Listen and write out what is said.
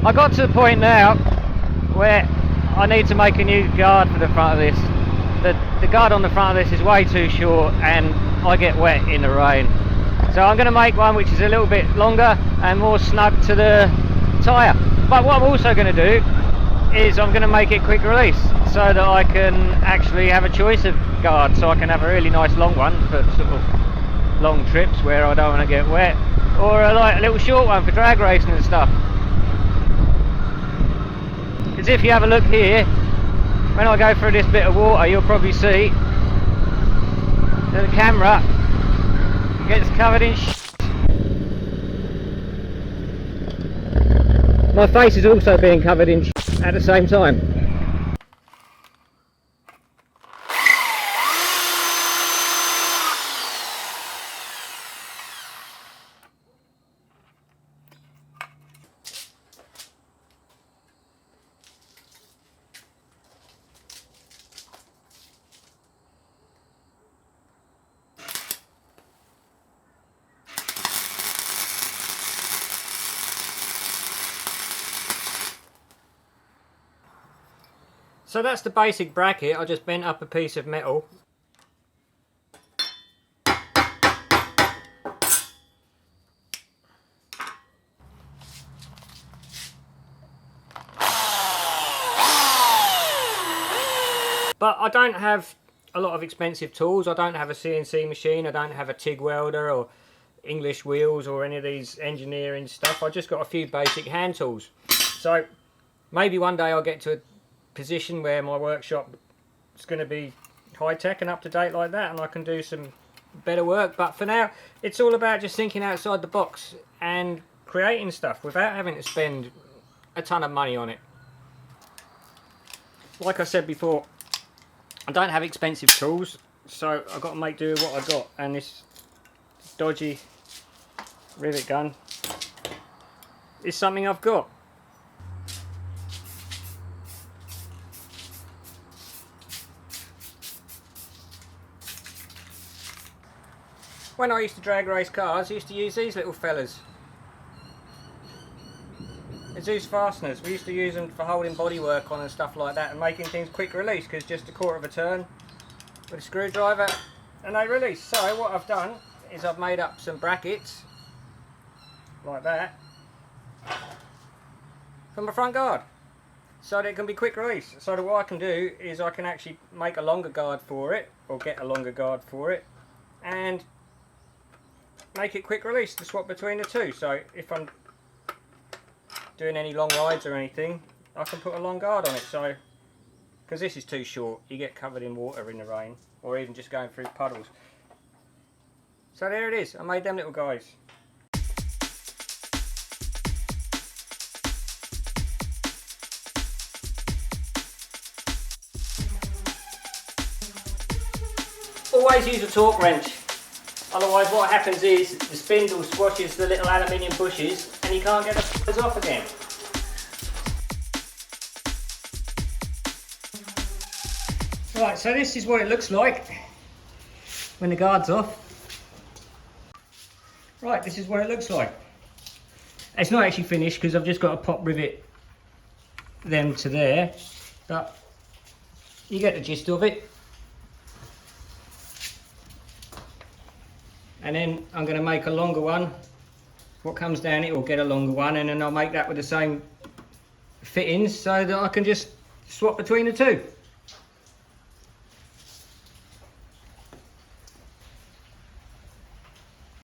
I got to the point now where I need to make a new guard for the front of this. The guard on the front of this is way too short and I get wet in the rain. So I'm going to make one which is a little bit longer and more snug to the tyre. But what I'm also going to do is I'm going to make it quick release so that I can actually have a choice of guard, so I can have a really nice long one for sort of long trips where I don't want to get wet, or a little short one for drag racing and stuff. Because if you have a look here, when I go through this bit of water, you'll probably see that the camera gets covered in shit. My face is also being covered in shit at the same time. So that's the basic bracket. I just bent up a piece of metal. But I don't have a lot of expensive tools. I don't have a CNC machine. I don't have a TIG welder or English wheels or any of these engineering stuff. I just got a few basic hand tools. So maybe one day I'll get to a position where my workshop is going to be high-tech and up-to-date like that, and I can do some better work. But for now, it's all about just thinking outside the box and creating stuff without having to spend a ton of money on it. Like I said before, I don't have expensive tools, so I've got to make do with what I got, and this dodgy rivet gun is something I've got. When I used to drag race cars, I used to use these little fellas. It's these fasteners. We used to use them for holding bodywork on and stuff like that, and making things quick release, because just a quarter of a turn with a screwdriver and they release. So what I've done is I've made up some brackets like that for my front guard, so that it can be quick release. So that what I can do is I can actually make a longer guard for it, or get a longer guard for it, and make it quick release to swap between the two. So if I'm doing any long rides or anything, I can put a long guard on it. So because this is too short, you get covered in water in the rain, or even just going through puddles. So there it is. I made them little guys. Always use a torque wrench. Otherwise what happens is the spindle squashes the little aluminium bushes and you can't get the f***ers off again. Right, so this is what it looks like when the guard's off. Right, this is what it looks like. It's not actually finished because I've just got to pop rivet them to there, but you get the gist of it. And then I'm going to make a longer one. What comes down it will get a longer one, and then I'll make that with the same fittings so that I can just swap between the two.